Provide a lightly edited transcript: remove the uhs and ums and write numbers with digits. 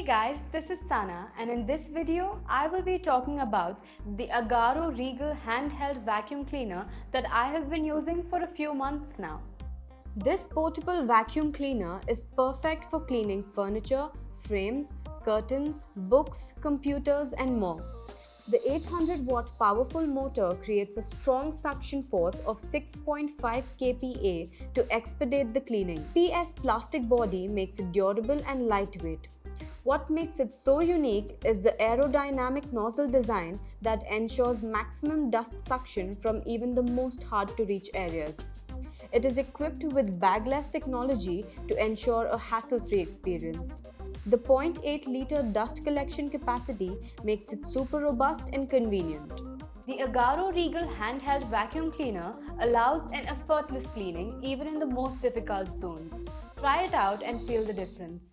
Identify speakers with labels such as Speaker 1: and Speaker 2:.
Speaker 1: Hey guys, this is Sana, and in this video I will be talking about the AGARO Regal Handheld Vacuum Cleaner that I have been using for a few months now. This portable vacuum cleaner is perfect for cleaning furniture, frames, curtains, books, computers and more. The 800-watt powerful motor creates a strong suction force of 6.5 kPa to expedite the cleaning. PS plastic body makes it durable and lightweight. What makes it so unique is the aerodynamic nozzle design that ensures maximum dust suction from even the most hard-to-reach areas. It is equipped with bagless technology to ensure a hassle-free experience. The 0.8-liter dust collection capacity makes it super robust and convenient. The AGARO Regal Handheld Vacuum Cleaner allows an effortless cleaning even in the most difficult zones. Try it out and feel the difference.